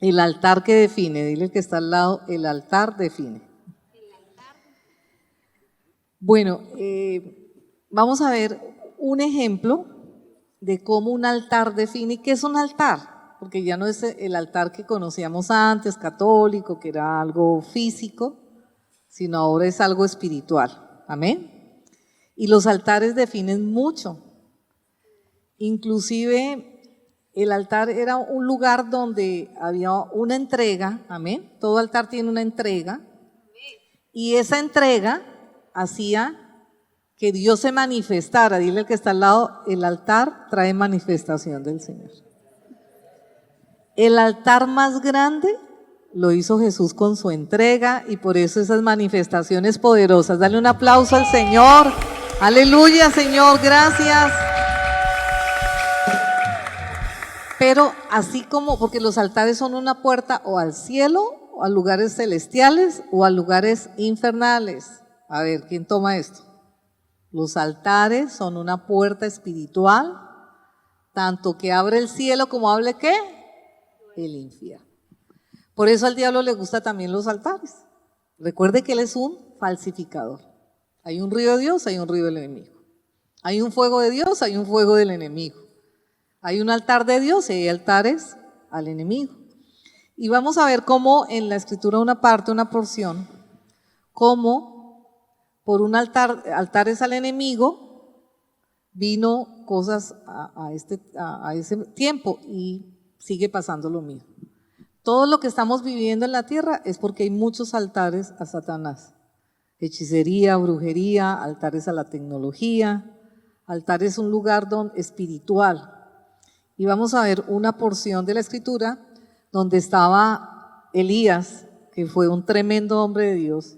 El altar que define, dile que está al lado, el altar define. Bueno, vamos a ver un ejemplo de cómo un altar define. ¿Qué es un altar? Porque ya no es el altar que conocíamos antes, católico, que era algo físico, sino ahora es algo espiritual. Amén. Y los altares definen mucho. Inclusive el altar era un lugar donde había una entrega, amén. Todo altar tiene una entrega. Y esa entrega hacía que Dios se manifestara. Dile al que está al lado, el altar trae manifestación del Señor. El altar más grande lo hizo Jesús con su entrega y por eso esas manifestaciones poderosas. Dale un aplauso al Señor. Aleluya, Señor, gracias. Pero así como, porque los altares son una puerta o al cielo, o a lugares celestiales, o a lugares infernales. A ver, ¿quién toma esto? Los altares son una puerta espiritual, tanto que abre el cielo como abre ¿qué? El infierno. Por eso al diablo le gustan también los altares. Recuerde que él es un falsificador. Hay un río de Dios, hay un río del enemigo. Hay un fuego de Dios, hay un fuego del enemigo. Hay un altar de Dios y hay altares al enemigo. Y vamos a ver cómo en la escritura una parte, una porción, cómo por un altares al enemigo vino cosas a ese tiempo y sigue pasando lo mismo. Todo lo que estamos viviendo en la tierra es porque hay muchos altares a Satanás. Hechicería, brujería, altares a la tecnología, altares un lugar espiritual. Y vamos a ver una porción de la escritura donde estaba Elías, que fue un tremendo hombre de Dios.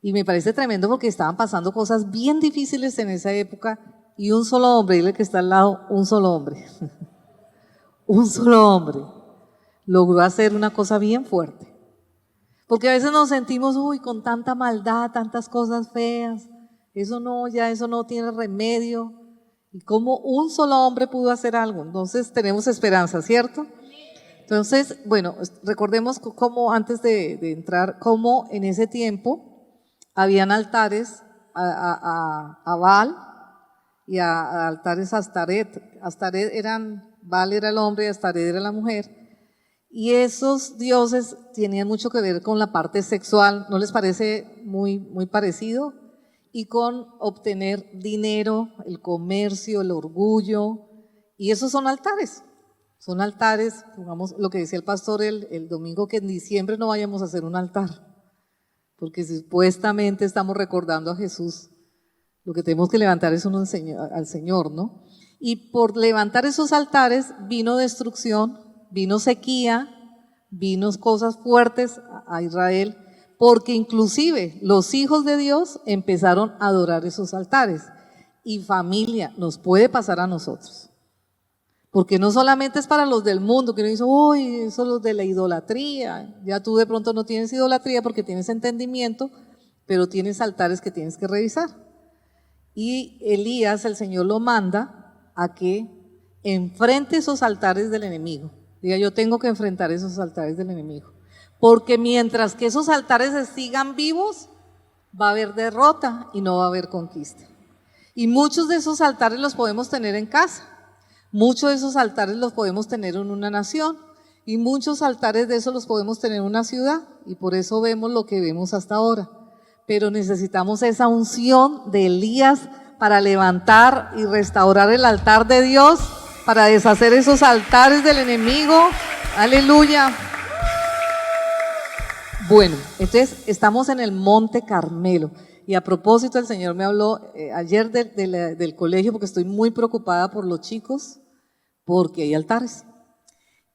Y me parece tremendo porque estaban pasando cosas bien difíciles en esa época y un solo hombre, dile que está al lado, un solo hombre, un solo hombre logró hacer una cosa bien fuerte. Porque a veces nos sentimos, uy, con tanta maldad, tantas cosas feas, eso no tiene remedio. Y cómo un solo hombre pudo hacer algo. Entonces tenemos esperanza, ¿cierto? Entonces, bueno, recordemos cómo antes de entrar, cómo en ese tiempo habían altares a Baal y a altares a Astaret. Baal era el hombre y Astaret era la mujer. Y esos dioses tenían mucho que ver con la parte sexual, ¿no les parece muy parecido? Y con obtener dinero, el comercio, el orgullo, y esos son altares, digamos lo que decía el pastor el domingo, que en diciembre no vayamos a hacer un altar, porque supuestamente estamos recordando a Jesús, lo que tenemos que levantar es al Señor, ¿no? Y por levantar esos altares vino destrucción, vino sequía, vino cosas fuertes a Israel, porque inclusive los hijos de Dios empezaron a adorar esos altares. Y familia, nos puede pasar a nosotros. Porque no solamente es para los del mundo, que uno dice, uy, eso es los de la idolatría. Ya tú de pronto no tienes idolatría porque tienes entendimiento, pero tienes altares que tienes que revisar. Y Elías, el Señor lo manda a que enfrente esos altares del enemigo. Diga, yo tengo que enfrentar esos altares del enemigo. Porque mientras que esos altares sigan vivos, va a haber derrota y no va a haber conquista. Y muchos de esos altares los podemos tener en casa, muchos de esos altares los podemos tener en una nación y muchos altares de esos los podemos tener en una ciudad y por eso vemos lo que vemos hasta ahora. Pero necesitamos esa unción de Elías para levantar y restaurar el altar de Dios, para deshacer esos altares del enemigo. Aleluya. Bueno, entonces estamos en el Monte Carmelo y a propósito el Señor me habló ayer del colegio porque estoy muy preocupada por los chicos porque hay altares.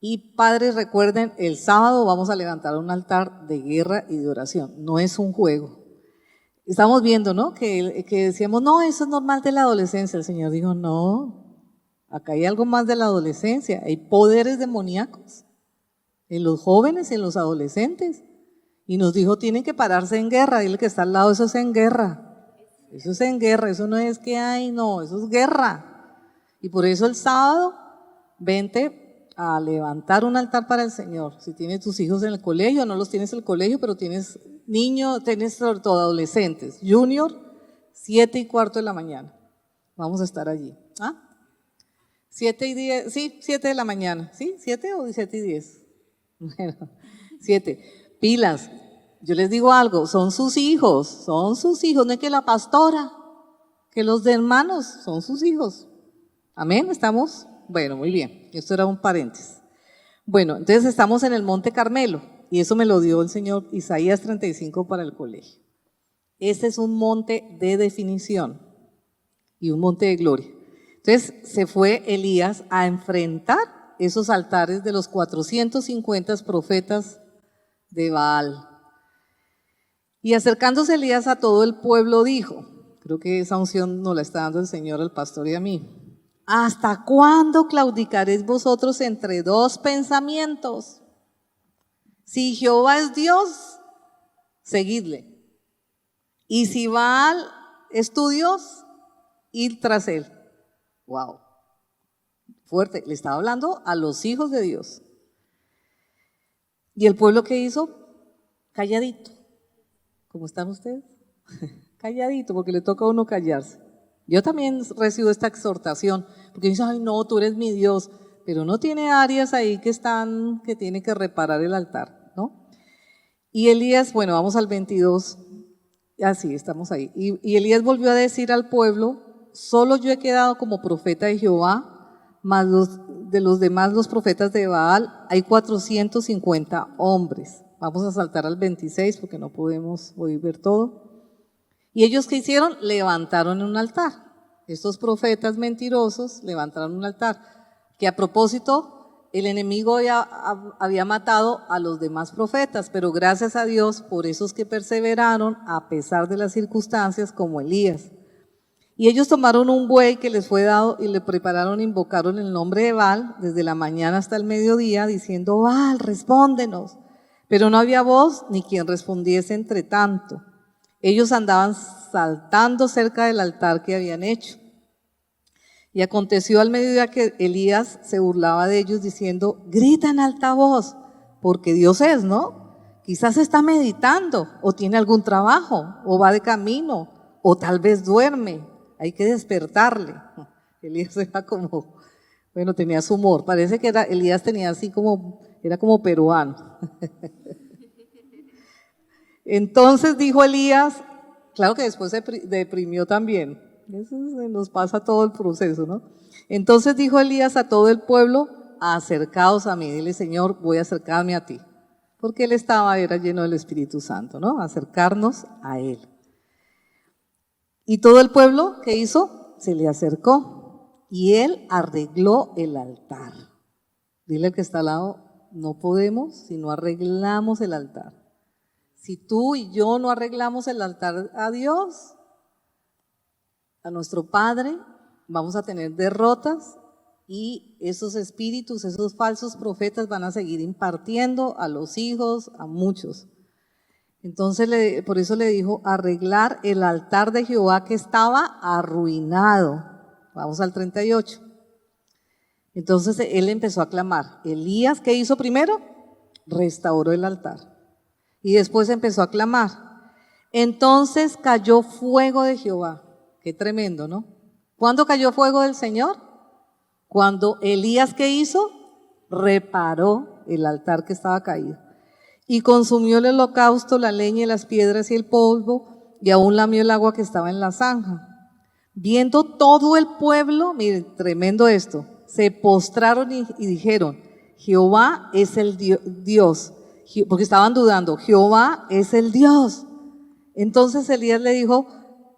Y padres, recuerden, el sábado vamos a levantar un altar de guerra y de oración, no es un juego. Estamos viendo, ¿no? Que decíamos, no, eso es normal de la adolescencia. El Señor dijo, no, acá hay algo más de la adolescencia, hay poderes demoníacos en los jóvenes y en los adolescentes. Y nos dijo, tienen que pararse en guerra. Dile que está al lado, eso es en guerra. Eso es en guerra, eso no es que hay, no, eso es guerra. Y por eso el sábado, vente a levantar un altar para el Señor. Si tienes tus hijos en el colegio, no los tienes en el colegio, pero tienes niños, tienes sobre todo adolescentes, junior, 7:15 de la mañana. Vamos a estar allí. 7:10, sí, 7 de la mañana, ¿sí? ¿7 o 7:10? Bueno, 7. Pilas. Yo les digo algo, son sus hijos, no es que la pastora, que los de hermanos, son sus hijos. ¿Amén? ¿Estamos? Bueno, muy bien, esto era un paréntesis. Bueno, entonces estamos en el Monte Carmelo, y eso me lo dio el Señor Isaías 35 para el colegio. Este es un monte de definición y un monte de gloria. Entonces se fue Elías a enfrentar esos altares de los 450 profetas de Baal. Y acercándose Elías a todo el pueblo dijo, creo que esa unción nos la está dando el Señor al pastor y a mí, ¿hasta cuándo claudicaréis vosotros entre dos pensamientos? Si Jehová es Dios, seguidle. Y si Baal es tu Dios, id tras él. Wow, fuerte, le estaba hablando a los hijos de Dios. ¿Y el pueblo qué hizo? Calladito. ¿Cómo están ustedes? Calladito, porque le toca a uno callarse. Yo también recibo esta exhortación, porque dice, ay no, tú eres mi Dios, pero uno tiene áreas ahí que tiene que reparar el altar, ¿no? Y Elías, bueno, vamos al 22, así estamos ahí, y Elías volvió a decir al pueblo, solo yo he quedado como profeta de Jehová, más de los demás, los profetas de Baal, hay 450 hombres. Vamos a saltar al 26 porque no podemos hoy ver todo. ¿Y ellos qué hicieron? Levantaron un altar. Estos profetas mentirosos levantaron un altar, que a propósito el enemigo había matado a los demás profetas, pero gracias a Dios por esos que perseveraron a pesar de las circunstancias, como Elías. Y ellos tomaron un buey que les fue dado y le prepararon, invocaron el nombre de Baal desde la mañana hasta el mediodía, diciendo, Baal, respóndenos. Pero no había voz ni quien respondiese entre tanto. Ellos andaban saltando cerca del altar que habían hecho. Y aconteció al mediodía que Elías se burlaba de ellos diciendo, grita en alta voz, porque Dios es, ¿no? Quizás está meditando, o tiene algún trabajo, o va de camino, o tal vez duerme, hay que despertarle. Elías era como, bueno, tenía su humor, parece que Elías tenía así como, era como peruano. Entonces dijo Elías, claro que después se deprimió también, eso nos pasa todo el proceso, ¿no? Entonces dijo Elías a todo el pueblo, acercaos a mí, dile Señor, voy a acercarme a ti, porque él era lleno del Espíritu Santo, ¿no? Acercarnos a él. Y todo el pueblo, ¿qué hizo? Se le acercó y él arregló el altar. Dile al que está al lado, no podemos si no arreglamos el altar. Si tú y yo no arreglamos el altar a Dios, a nuestro Padre, vamos a tener derrotas y esos espíritus, esos falsos profetas van a seguir impartiendo a los hijos, a muchos. Entonces, por eso le dijo, arreglar el altar de Jehová que estaba arruinado. Vamos al 38. Entonces él empezó a clamar. Elías, ¿qué hizo primero? Restauró el altar. Y después empezó a clamar. Entonces cayó fuego de Jehová. Qué tremendo, ¿no? ¿Cuándo cayó fuego del Señor? Cuando Elías, ¿qué hizo? Reparó el altar que estaba caído. Y consumió el holocausto, la leña y las piedras y el polvo, y aún lamió el agua que estaba en la zanja. Viendo todo el pueblo, miren, tremendo esto, se postraron y dijeron, Jehová es el Dios, porque estaban dudando, Jehová es el Dios. Entonces Elías le dijo,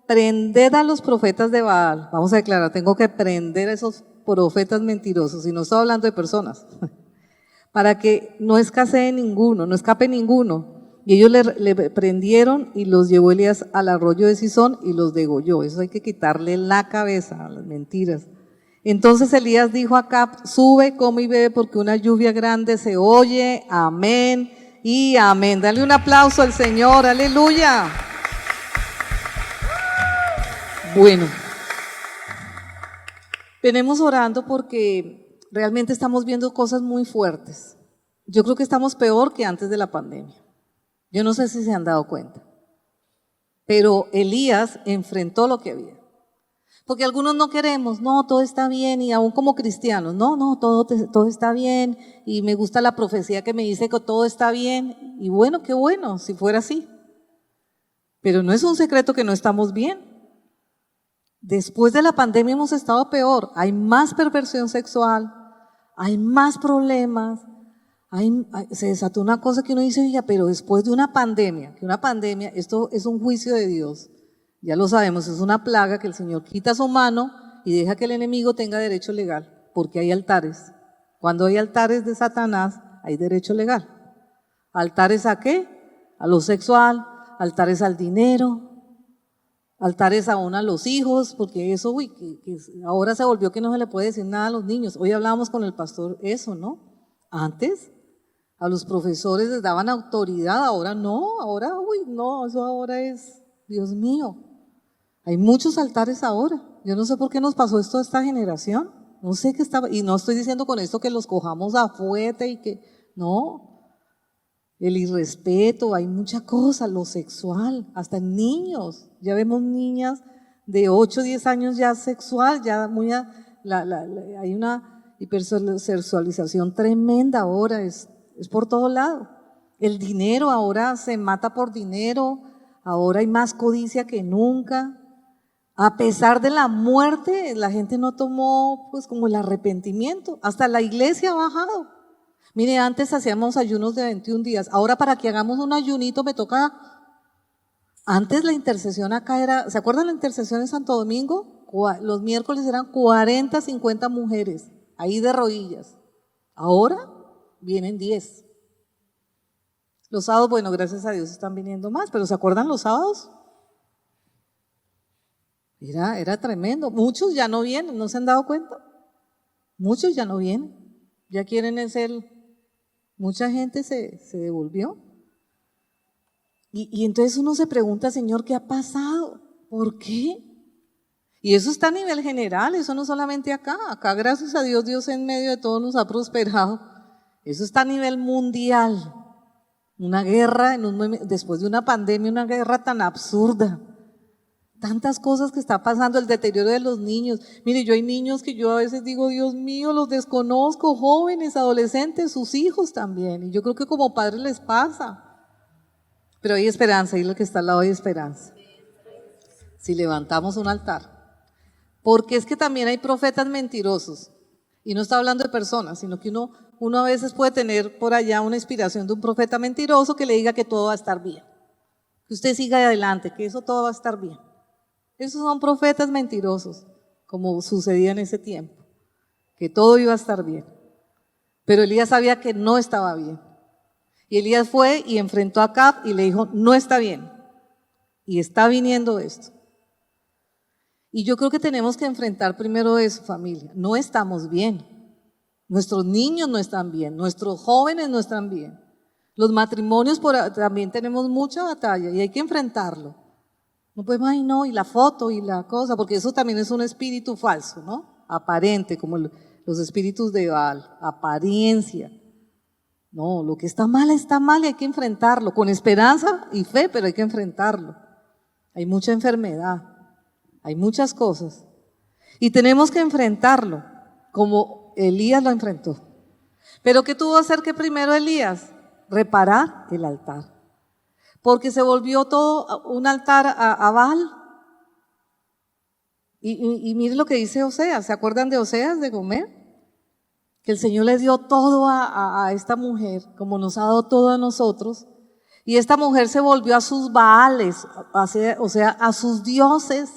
prended a los profetas de Baal. Vamos a declarar, tengo que prender a esos profetas mentirosos, y no estoy hablando de personas, para que no escasee ninguno, no escape ninguno. Y ellos le prendieron y los llevó Elías al arroyo de Cisón y los degolló. Eso hay que quitarle la cabeza a las mentiras. Entonces Elías dijo a Acab, sube, come y bebe porque una lluvia grande se oye. Amén y amén. Dale un aplauso al Señor, aleluya. Bueno, venimos orando porque realmente estamos viendo cosas muy fuertes. Yo creo que estamos peor que antes de la pandemia. Yo no sé si se han dado cuenta. Pero Elías enfrentó lo que había. Porque algunos no queremos, no, todo está bien, y aún como cristianos, no, todo está bien, y me gusta la profecía que me dice que todo está bien, y bueno, qué bueno, si fuera así. Pero no es un secreto que no estamos bien. Después de la pandemia hemos estado peor, hay más perversión sexual, hay más problemas, se desató una cosa que uno dice, oiga, pero después de una pandemia, esto es un juicio de Dios. Ya lo sabemos, es una plaga que el Señor quita su mano y deja que el enemigo tenga derecho legal, porque hay altares. Cuando hay altares de Satanás, hay derecho legal. ¿Altares a qué? A lo sexual, altares al dinero, altares aún a los hijos, porque eso, que ahora se volvió que no se le puede decir nada a los niños. Hoy hablábamos con el pastor eso, ¿no? Antes a los profesores les daban autoridad, ahora no, no, eso ahora es, Dios mío. Hay muchos altares ahora. Yo no sé por qué nos pasó esto a esta generación. No sé qué estaba, y no estoy diciendo con esto que los cojamos a fuete y que, no. El irrespeto, hay mucha cosa, lo sexual, hasta en niños. Ya vemos niñas de 8 o 10 años ya sexual, ya muy, hay una hipersexualización tremenda ahora, es por todo lado. El dinero ahora se mata por dinero, ahora hay más codicia que nunca. A pesar de la muerte, la gente no tomó pues como el arrepentimiento. Hasta la iglesia ha bajado. Mire, antes hacíamos ayunos de 21 días. Ahora para que hagamos un ayunito me toca… Antes la intercesión acá era… ¿Se acuerdan la intercesión en Santo Domingo? Los miércoles eran 40, 50 mujeres, ahí de rodillas. Ahora vienen 10. Los sábados, bueno, gracias a Dios están viniendo más, pero ¿se acuerdan los sábados? Era tremendo. Muchos ya no vienen, ¿no se han dado cuenta? Muchos ya no vienen. Ya quieren mucha gente se devolvió. Y entonces uno se pregunta, Señor, ¿qué ha pasado? ¿Por qué? Y eso está a nivel general, eso no solamente acá. Acá, gracias a Dios, Dios en medio de todo nos ha prosperado. Eso está a nivel mundial. Una guerra, después de una pandemia, una guerra tan absurda. Tantas cosas que está pasando, el deterioro de los niños. Mire, yo hay niños que yo a veces digo, Dios mío, los desconozco, jóvenes, adolescentes, sus hijos también. Y yo creo que como padres les pasa. Pero hay esperanza, y lo que está al lado hay esperanza. Si levantamos un altar. Porque es que también hay profetas mentirosos. Y no está hablando de personas, sino que uno a veces puede tener por allá una inspiración de un profeta mentiroso que le diga que todo va a estar bien. Que usted siga adelante, que eso todo va a estar bien. Esos son profetas mentirosos, como sucedía en ese tiempo, que todo iba a estar bien. Pero Elías sabía que no estaba bien. Y Elías fue y enfrentó a Acab y le dijo, no está bien. Y está viniendo esto. Y yo creo que tenemos que enfrentar primero eso, familia. No estamos bien. Nuestros niños no están bien, nuestros jóvenes no están bien. Los matrimonios también tenemos mucha batalla y hay que enfrentarlo. No podemos, ay no, y la foto y la cosa, porque eso también es un espíritu falso, ¿no? Aparente, como los espíritus de Baal, apariencia. No, lo que está mal y hay que enfrentarlo, con esperanza y fe, pero hay que enfrentarlo. Hay mucha enfermedad, hay muchas cosas. Y tenemos que enfrentarlo, como Elías lo enfrentó. Pero ¿qué tuvo que hacer que primero Elías? Reparar el altar. Porque se volvió todo un altar a Baal. Y mire lo que dice Oseas, ¿se acuerdan de Oseas, de Gomer? Que el Señor le dio todo a esta mujer, como nos ha dado todo a nosotros. Y esta mujer se volvió a sus Baales, o sea, a sus dioses.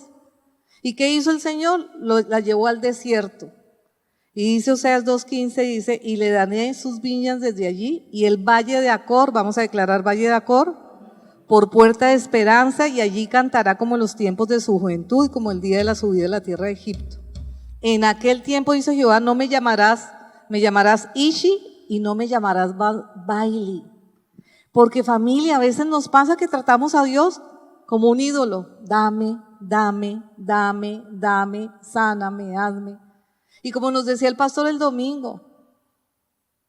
¿Y qué hizo el Señor? La llevó al desierto. Y dice Oseas 2:15, dice, y le dané sus viñas desde allí, y el valle de Acor, vamos a declarar valle de Acor, por puerta de esperanza, y allí cantará como en los tiempos de su juventud, y como el día de la subida de la tierra de Egipto. En aquel tiempo, dice Jehová, no me llamarás Ishi, y no me llamarás Baali. Porque familia, a veces nos pasa que tratamos a Dios como un ídolo. Dame, sáname, hazme. Y como nos decía el pastor el domingo,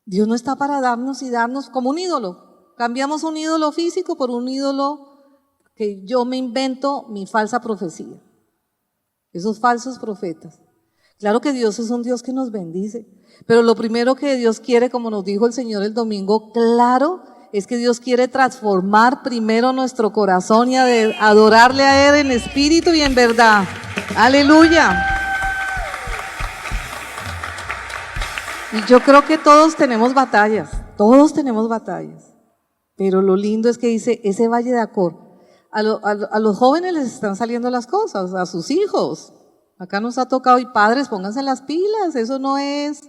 Dios no está para darnos y darnos como un ídolo. Cambiamos un ídolo físico por un ídolo que yo me invento, mi falsa profecía. Esos falsos profetas. Claro que Dios es un Dios que nos bendice, pero lo primero que Dios quiere, como nos dijo el Señor el domingo, claro, es que Dios quiere transformar primero nuestro corazón y adorarle a Él en espíritu y en verdad. Aleluya. Y yo creo que todos tenemos batallas, pero lo lindo es que dice, ese valle de Acor, a los jóvenes les están saliendo las cosas, a sus hijos. Acá nos ha tocado, y padres, pónganse las pilas, eso no es.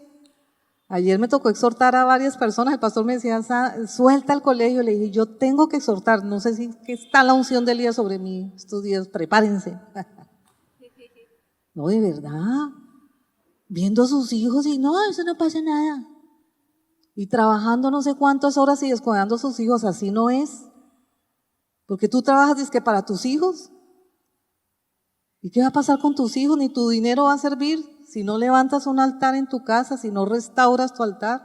Ayer me tocó exhortar a varias personas, el pastor me decía, suelta el colegio, le dije, yo tengo que exhortar, no sé si que está la unción de Elías sobre mí estos días, prepárense. No, de verdad, viendo a sus hijos y no, eso no pasa nada. Y trabajando no sé cuántas horas y descuidando a sus hijos, así no es. Porque tú trabajas dizque para tus hijos. ¿Y qué va a pasar con tus hijos? Ni tu dinero va a servir si no levantas un altar en tu casa, si no restauras tu altar.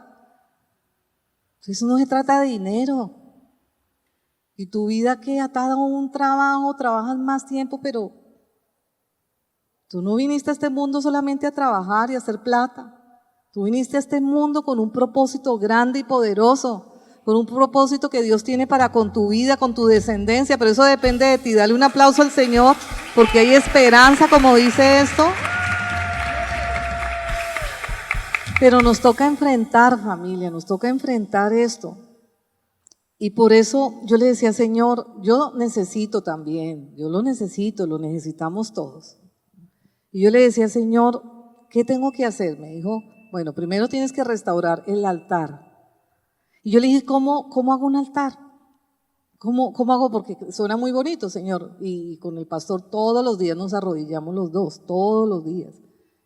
Eso no se trata de dinero. Y tu vida que atada a un trabajo, trabajas más tiempo, pero tú no viniste a este mundo solamente a trabajar y a hacer plata. Tú viniste a este mundo con un propósito grande y poderoso, con un propósito que Dios tiene para con tu vida, con tu descendencia, pero eso depende de ti. Dale un aplauso al Señor, porque hay esperanza, como dice esto. Pero nos toca enfrentar, familia, nos toca enfrentar esto. Y por eso yo le decía, Señor, yo necesito también, yo lo necesito, lo necesitamos todos. Y yo le decía, Señor, ¿qué tengo que hacer? Me dijo, bueno, primero tienes que restaurar el altar. Y yo le dije, ¿cómo hago un altar? ¿Cómo hago? Porque suena muy bonito, Señor. Y con el pastor todos los días nos arrodillamos los dos, todos los días.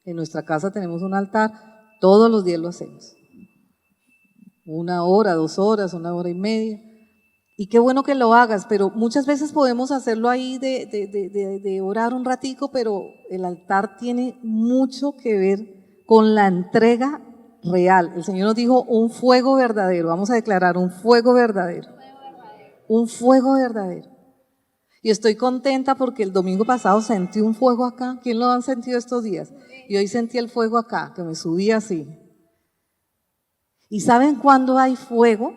En nuestra casa tenemos un altar, todos los días lo hacemos. 1 hora, 2 horas, 1 hora y media. Y qué bueno que lo hagas, pero muchas veces podemos hacerlo ahí de orar un ratico, pero el altar tiene mucho que ver con la entrega real. El Señor nos dijo un fuego verdadero, vamos a declarar un fuego verdadero. Un fuego verdadero. Y estoy contenta porque el domingo pasado sentí un fuego acá. ¿Quién lo han sentido estos días? Y hoy sentí el fuego acá, que me subía así. ¿Y saben cuándo hay fuego?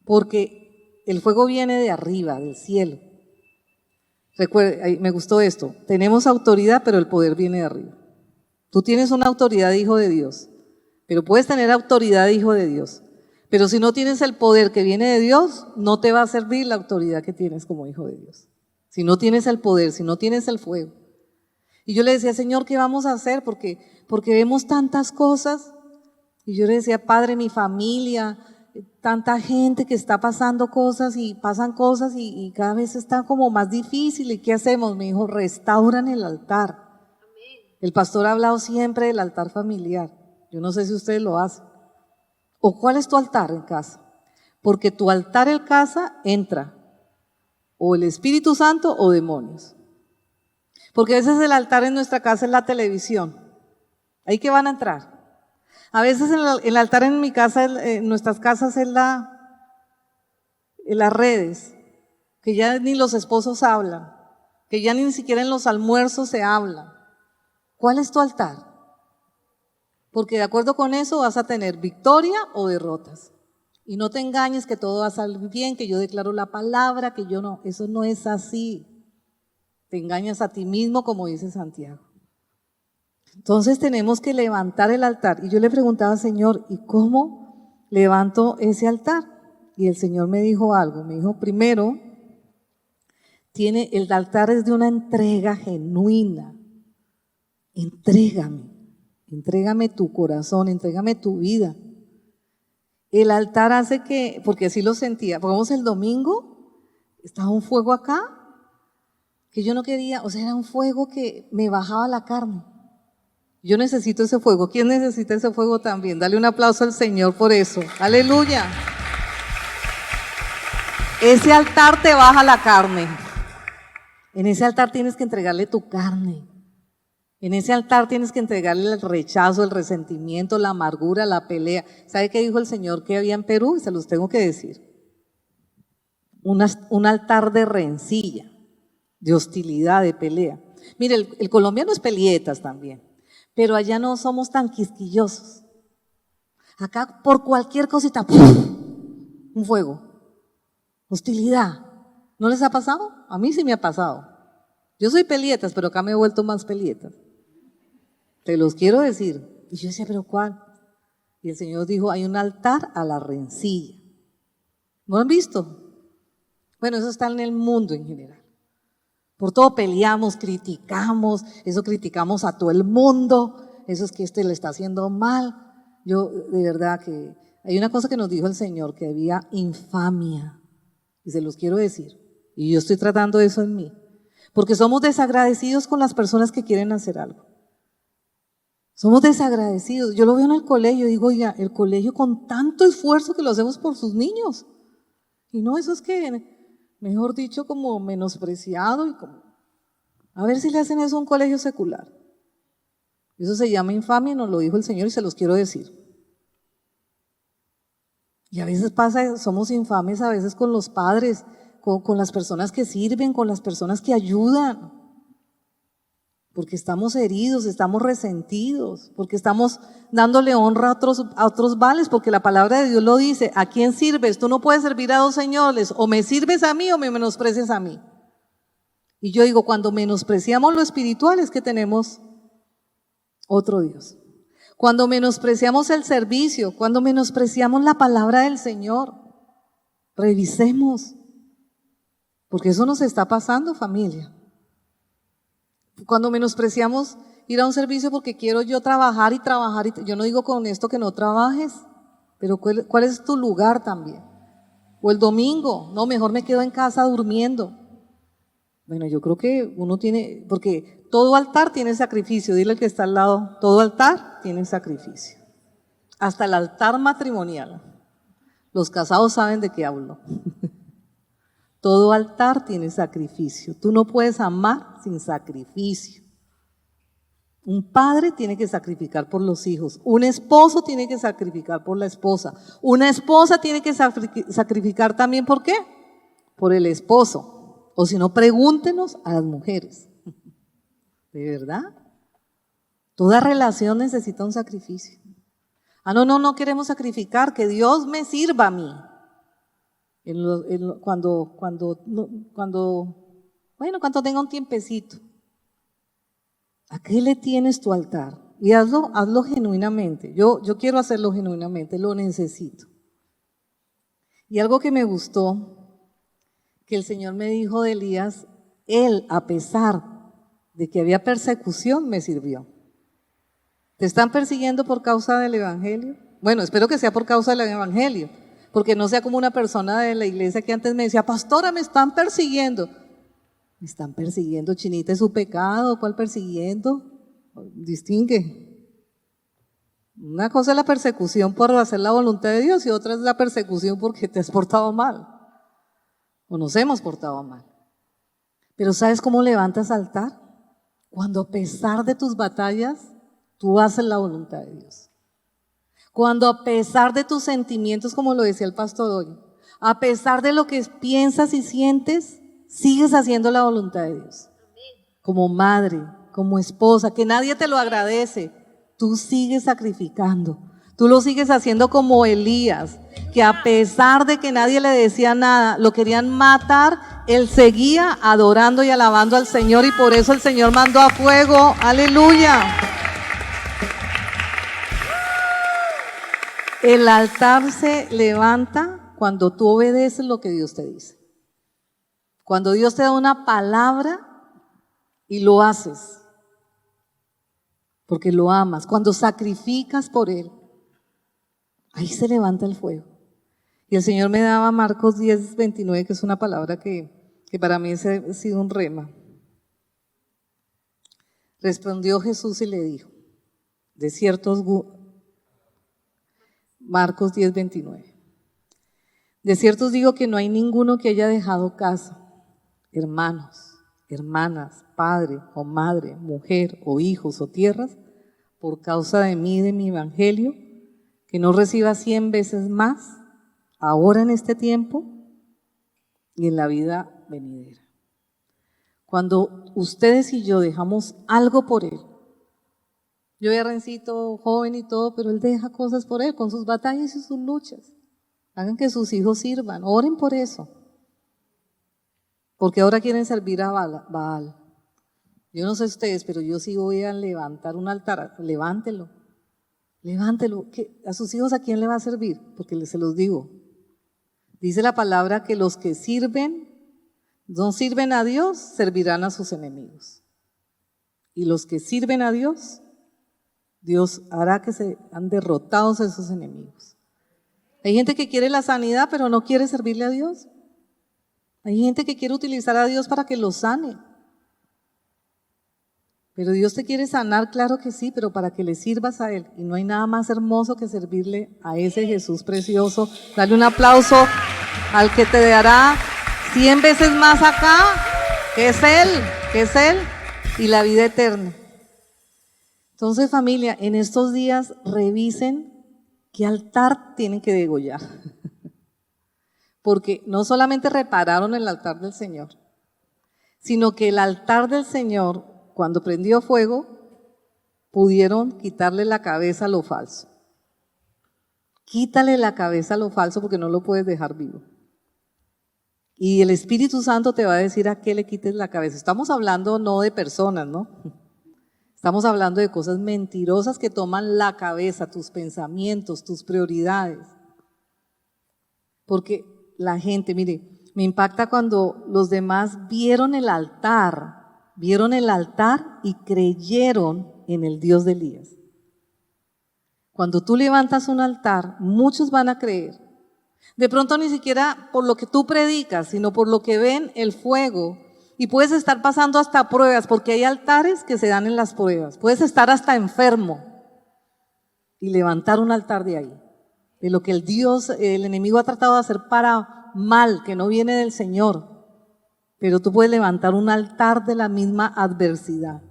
Porque el fuego viene de arriba, del cielo. Recuerden, me gustó esto. Tenemos autoridad, pero el poder viene de arriba. Tú tienes una autoridad de hijo de Dios, pero puedes tener autoridad de hijo de Dios. Pero si no tienes el poder que viene de Dios, no te va a servir la autoridad que tienes como hijo de Dios. Si no tienes el poder, si no tienes el fuego. Y yo le decía, Señor, ¿qué vamos a hacer? Porque vemos tantas cosas. Y yo le decía, Padre, mi familia, tanta gente que está pasando cosas y pasan cosas y cada vez está como más difícil. ¿Y qué hacemos? Me dijo, restauran el altar. El pastor ha hablado siempre del altar familiar. Yo no sé si ustedes lo hacen. ¿O cuál es tu altar en casa? Porque tu altar en casa entra o el Espíritu Santo o demonios. Porque a veces el altar en nuestra casa es la televisión. Ahí que van a entrar. A veces el altar en mi casa, en nuestras casas es las redes, que ya ni los esposos hablan, que ya ni siquiera en los almuerzos se habla. ¿Cuál es tu altar? Porque de acuerdo con eso vas a tener victoria o derrotas. Y no te engañes que todo va a salir bien, que yo declaro la palabra, que yo no, eso no es así. Te engañas a ti mismo, como dice Santiago. Entonces tenemos que levantar el altar. Y yo le preguntaba, Señor, ¿y cómo levanto ese altar? Y el Señor me dijo algo. Me dijo, primero, el altar es de una entrega genuina. Entrégame tu corazón, entrégame tu vida. El altar hace que, porque así lo sentía, pongamos el domingo, estaba un fuego acá, que yo no quería, o sea, era un fuego que me bajaba la carne. Yo necesito ese fuego. ¿Quién necesita ese fuego también? Dale un aplauso al Señor por eso. Aleluya. Ese altar te baja la carne. En ese altar tienes que entregarle tu carne. En ese altar tienes que entregarle el rechazo, el resentimiento, la amargura, la pelea. ¿Sabe qué dijo el Señor que había en Perú? Se los tengo que decir. Un altar de rencilla, de hostilidad, de pelea. Mire, el colombiano es pelietas también, pero allá no somos tan quisquillosos. Acá por cualquier cosita, ¡pum!, un fuego, hostilidad. ¿No les ha pasado? A mí sí me ha pasado. Yo soy pelietas, pero acá me he vuelto más pelietas. Te los quiero decir. Y yo decía, ¿pero cuál? Y el Señor dijo, hay un altar a la rencilla. ¿No han visto? Bueno, eso está en el mundo en general. Por todo peleamos, criticamos, eso criticamos a todo el mundo, eso es que este le está haciendo mal. Yo, de verdad que hay una cosa que nos dijo el Señor, que había infamia, y se los quiero decir, y yo estoy tratando eso en mí, porque somos desagradecidos con las personas que quieren hacer algo. Somos desagradecidos. Yo lo veo en el colegio, digo, oiga, el colegio con tanto esfuerzo que lo hacemos por sus niños, y no, eso es que, mejor dicho, como menospreciado, y como, a ver si le hacen eso a un colegio secular. Eso se llama infamia, nos lo dijo el Señor y se los quiero decir. Y a veces pasa, somos infames a veces con los padres, con las personas que sirven, con las personas que ayudan, porque estamos heridos, estamos resentidos, porque estamos dándole honra a otros vales, porque la palabra de Dios lo dice, ¿a quién sirves? Tú no puedes servir a dos señores, o me sirves a mí o me menosprecias a mí. Y yo digo, cuando menospreciamos lo espiritual es que tenemos otro Dios. Cuando menospreciamos el servicio, cuando menospreciamos la palabra del Señor, revisemos, porque eso nos está pasando, familia. Cuando menospreciamos ir a un servicio porque quiero yo trabajar y trabajar, yo no digo con esto que no trabajes, pero ¿cuál es tu lugar también? O el domingo, no, mejor me quedo en casa durmiendo. Bueno, yo creo que uno tiene, porque todo altar tiene sacrificio, dile al que está al lado, todo altar tiene sacrificio, hasta el altar matrimonial. Los casados saben de qué hablo. Todo altar tiene sacrificio, tú no puedes amar sin sacrificio. Un padre tiene que sacrificar por los hijos, un esposo tiene que sacrificar por la esposa, una esposa tiene que sacrificar también, ¿por qué? Por el esposo. O si no, pregúntenos a las mujeres. ¿De verdad? Toda relación necesita un sacrificio. No queremos sacrificar, que Dios me sirva a mí. Cuando tenga un tiempecito. ¿A qué le tienes tu altar? Y hazlo genuinamente. Yo quiero hacerlo genuinamente, lo necesito. Y algo que me gustó, que el Señor me dijo de Elías, él, a pesar de que había persecución, me sirvió. ¿Te están persiguiendo por causa del evangelio? Bueno, espero que sea por causa del evangelio, porque no sea como una persona de la iglesia que antes me decía, pastora, me están persiguiendo. Me están persiguiendo, Chinita, es su pecado. ¿Cuál persiguiendo? Distingue. Una cosa es la persecución por hacer la voluntad de Dios y otra es la persecución porque te has portado mal. O nos hemos portado mal. Pero ¿sabes cómo levantas altar? Cuando a pesar de tus batallas, tú haces la voluntad de Dios. Cuando a pesar de tus sentimientos, como lo decía el pastor hoy, a pesar de lo que piensas y sientes, sigues haciendo la voluntad de Dios. Como madre, como esposa, que nadie te lo agradece, tú sigues sacrificando. Tú lo sigues haciendo como Elías, que a pesar de que nadie le decía nada, lo querían matar, él seguía adorando y alabando al Señor y por eso el Señor mandó a fuego. ¡Aleluya! El altar se levanta cuando tú obedeces lo que Dios te dice. Cuando Dios te da una palabra y lo haces, porque lo amas. Cuando sacrificas por Él, ahí se levanta el fuego. Y el Señor me daba Marcos 10:29, que es una palabra que para mí ha sido un rema. Respondió Jesús y le dijo, Marcos 10:29. De cierto os digo que no hay ninguno que haya dejado casa, hermanos, hermanas, padre o madre, mujer o hijos o tierras, por causa de mí y de mi evangelio, que no reciba 100 veces más, ahora en este tiempo y en la vida venidera. Cuando ustedes y yo dejamos algo por Él, yo era Rencito joven y todo, pero Él deja cosas por Él, con sus batallas y sus luchas. Hagan que sus hijos sirvan, oren por eso. Porque ahora quieren servir a Baal. Yo no sé ustedes, pero yo sí voy a levantar un altar. Levántelo. ¿A sus hijos a quién le va a servir? Porque se los digo. Dice la palabra que los que no sirven a Dios, servirán a sus enemigos. Y los que sirven a Dios, Dios hará que sean derrotados a esos enemigos. Hay gente que quiere la sanidad, pero no quiere servirle a Dios. Hay gente que quiere utilizar a Dios para que los sane. Pero Dios te quiere sanar, claro que sí, pero para que le sirvas a Él. Y no hay nada más hermoso que servirle a ese Jesús precioso. Dale un aplauso al que te dará 100 veces más acá, que es Él, y la vida eterna. Entonces, familia, en estos días revisen qué altar tienen que degollar. Porque no solamente repararon el altar del Señor, sino que el altar del Señor, cuando prendió fuego, pudieron quitarle la cabeza a lo falso. Quítale la cabeza a lo falso porque no lo puedes dejar vivo. Y el Espíritu Santo te va a decir a qué le quites la cabeza. Estamos hablando no de personas, ¿no? Estamos hablando de cosas mentirosas que toman la cabeza, tus pensamientos, tus prioridades. Porque la gente, mire, me impacta cuando los demás vieron el altar y creyeron en el Dios de Elías. Cuando tú levantas un altar, muchos van a creer. De pronto ni siquiera por lo que tú predicas, sino por lo que ven el fuego. Y puedes estar pasando hasta pruebas, porque hay altares que se dan en las pruebas. Puedes estar hasta enfermo y levantar un altar de ahí. De lo que el enemigo ha tratado de hacer para mal, que no viene del Señor. Pero tú puedes levantar un altar de la misma adversidad.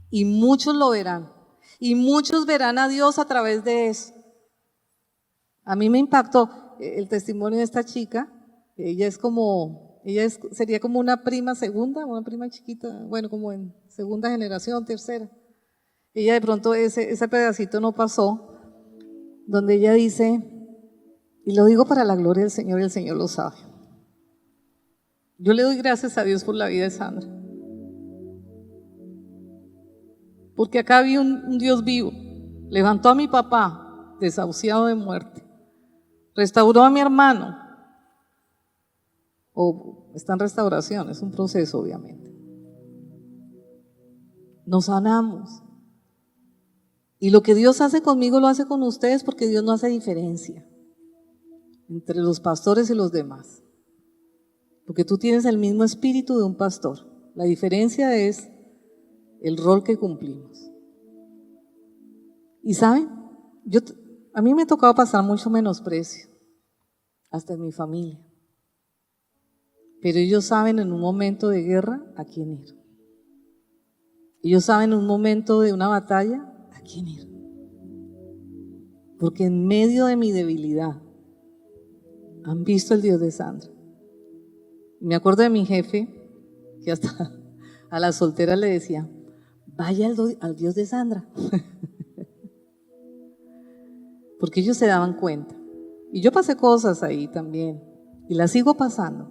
Y muchos lo verán. Y muchos verán a Dios a través de eso. A mí me impactó el testimonio de esta chica. Sería como una prima segunda, una prima chiquita, bueno, como en segunda generación, tercera. Ella de pronto ese pedacito no pasó, donde ella dice, y lo digo para la gloria del Señor y el Señor lo sabe. Yo le doy gracias a Dios por la vida de Sandra. Porque acá había un Dios vivo. Levantó a mi papá, desahuciado de muerte. Restauró a mi hermano. Está en restauración, es un proceso obviamente. Nos sanamos. Y lo que Dios hace conmigo lo hace con ustedes porque Dios no hace diferencia entre los pastores y los demás. Porque tú tienes el mismo espíritu de un pastor. La diferencia es el rol que cumplimos. Y ¿saben? A mí me ha tocado pasar mucho menosprecio, hasta en mi familia. Pero ellos saben en un momento de guerra a quién ir. Ellos saben en un momento de una batalla a quién ir. Porque en medio de mi debilidad han visto el Dios de Sandra. Me acuerdo de mi jefe, que hasta a las solteras le decía, vaya al Dios de Sandra. Porque ellos se daban cuenta. Y yo pasé cosas ahí también. Y las sigo pasando.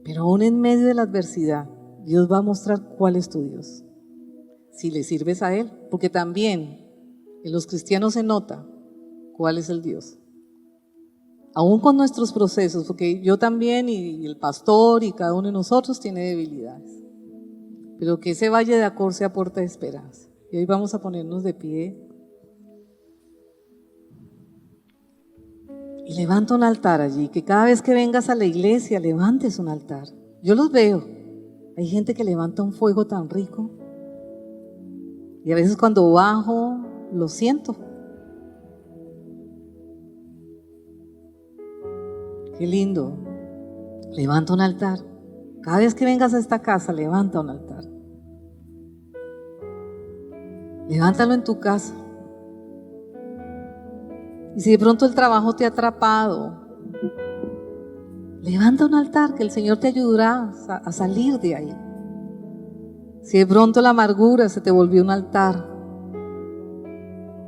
Pero aún en medio de la adversidad, Dios va a mostrar cuál es tu Dios. Si le sirves a Él. Porque también en los cristianos se nota cuál es el Dios. Aún con nuestros procesos, porque yo también y el pastor y cada uno de nosotros tiene debilidades. Pero que ese valle de Acor sea puerta de esperanza. Y hoy vamos a ponernos de pie. Y levanta un altar allí, que cada vez que vengas a la iglesia levantes un altar. Yo los veo. Hay gente que levanta un fuego tan rico. Y a veces cuando bajo, lo siento. Qué lindo. Levanta un altar. Cada vez que vengas a esta casa, levanta un altar. Levántalo en tu casa. Y si de pronto el trabajo te ha atrapado, levanta un altar que el Señor te ayudará a salir de ahí. Si de pronto la amargura se te volvió un altar,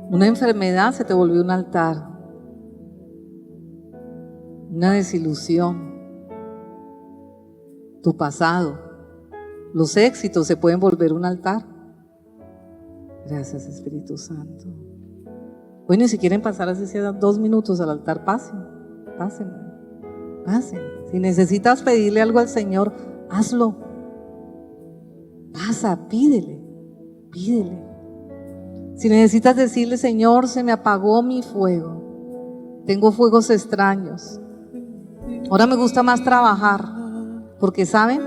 una enfermedad se te volvió un altar, una desilusión, tu pasado, los éxitos se pueden volver un altar. Gracias, Espíritu Santo. Bueno, y si quieren pasar así sea 2 minutos al altar, pasen. Si necesitas pedirle algo al Señor, hazlo. Pasa, pídele. Si necesitas decirle, Señor, se me apagó mi fuego, tengo fuegos extraños, ahora me gusta más trabajar, porque ¿saben?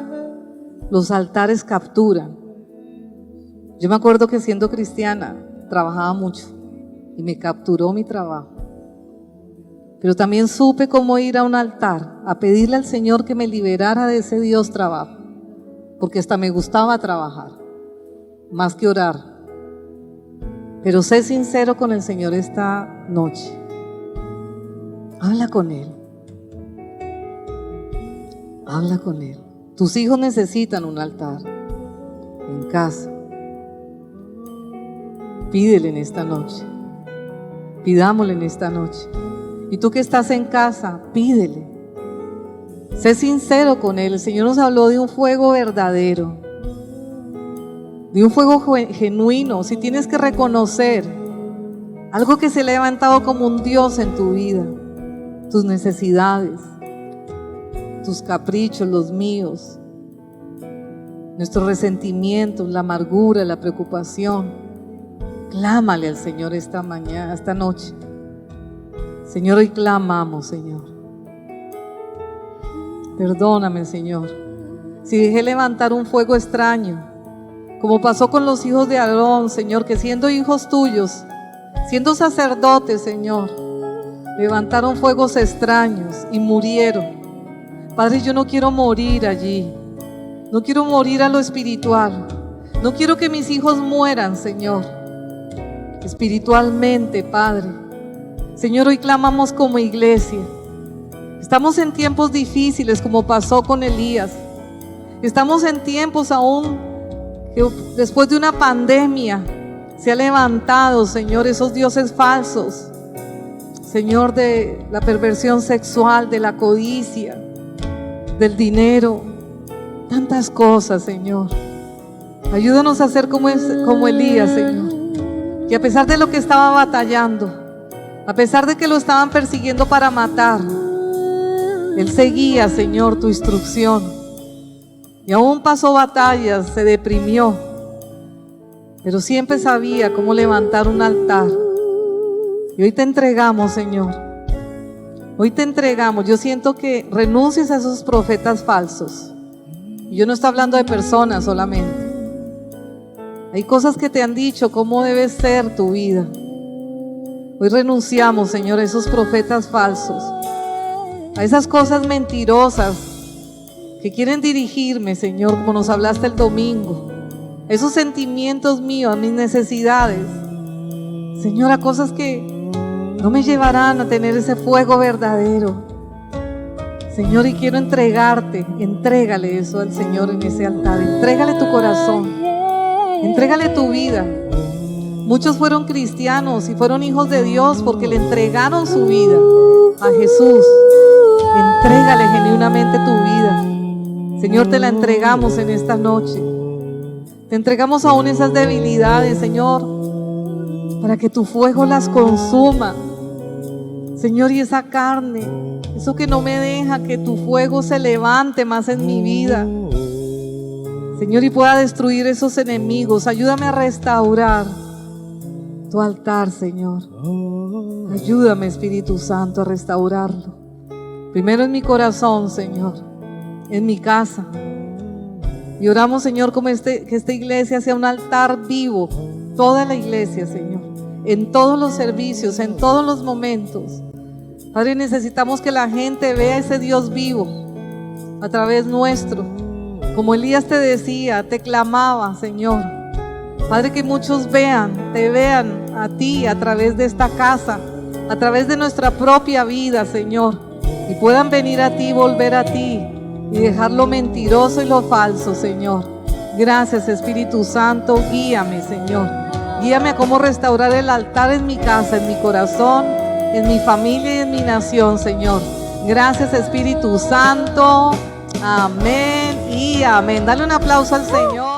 Los altares capturan. Yo me acuerdo que siendo cristiana trabajaba mucho y me capturó mi trabajo, pero también supe cómo ir a un altar a pedirle al Señor que me liberara de ese Dios trabajo, porque hasta me gustaba trabajar más que orar. Pero sé sincero con el Señor esta noche. Habla con Él. Tus hijos necesitan un altar en casa. Pídele en esta noche. Pidámosle en esta noche. Y tú que estás en casa, pídele. Sé sincero con Él. El Señor nos habló de un fuego verdadero, de un fuego genuino. Si tienes que reconocer algo que se ha levantado como un Dios en tu vida, tus necesidades, tus caprichos, los míos, nuestros resentimientos, la amargura, la preocupación, clámale al Señor esta noche. Señor, hoy clamamos, Señor. Perdóname, Señor, si dejé levantar un fuego extraño, como pasó con los hijos de Aarón, Señor, que siendo hijos tuyos, siendo sacerdotes, Señor, levantaron fuegos extraños y murieron. Padre, yo no quiero morir allí, no quiero morir a lo espiritual, no quiero que mis hijos mueran, Señor, espiritualmente, Padre. Señor, hoy clamamos como iglesia. Estamos en tiempos difíciles como pasó con Elías. Estamos en tiempos aún que después de una pandemia se ha levantado, Señor, esos dioses falsos, Señor, de la perversión sexual, de la codicia, del dinero, tantas cosas, Señor. Ayúdanos a ser como Elías, Señor, que a pesar de lo que estaba batallando, a pesar de que lo estaban persiguiendo para matar, él seguía, Señor, tu instrucción. Y aún pasó batallas, se deprimió, pero siempre sabía cómo levantar un altar. Y hoy te entregamos, Señor. Hoy te entregamos. Yo siento que renuncies a esos profetas falsos. Y yo no estoy hablando de personas solamente. Hay cosas que te han dicho cómo debe ser tu vida. Hoy renunciamos, Señor, a esos profetas falsos, a esas cosas mentirosas que quieren dirigirme, Señor, como nos hablaste el domingo, esos sentimientos míos, a mis necesidades, Señor, a cosas que no me llevarán a tener ese fuego verdadero, Señor, y quiero entregarte. Entrégale eso al Señor en ese altar, entrégale tu corazón, entrégale tu vida. Muchos fueron cristianos y fueron hijos de Dios porque le entregaron su vida a Jesús. Entrégale genuinamente tu vida. Señor, te la entregamos en esta noche. Te entregamos aún esas debilidades, Señor, para que tu fuego las consuma. Señor, y esa carne, eso que no me deja que tu fuego se levante más en mi vida, Señor, y pueda destruir esos enemigos. Ayúdame a restaurar tu altar, Señor. Ayúdame, Espíritu Santo, a restaurarlo. Primero en mi corazón, Señor, en mi casa. Y oramos, Señor, como que esta iglesia sea un altar vivo. Toda la iglesia, Señor, en todos los servicios, en todos los momentos. Padre, necesitamos que la gente vea ese Dios vivo a través nuestro. Como Elías te decía, te clamaba, Señor. Padre, que muchos te vean a ti a través de esta casa, a través de nuestra propia vida, Señor, y puedan venir a ti, volver a ti y dejar lo mentiroso y lo falso, Señor. Gracias, Espíritu Santo, guíame, Señor. Guíame a cómo restaurar el altar en mi casa, en mi corazón, en mi familia y en mi nación, Señor. Gracias, Espíritu Santo. Amén y amén. Dale un aplauso al Señor.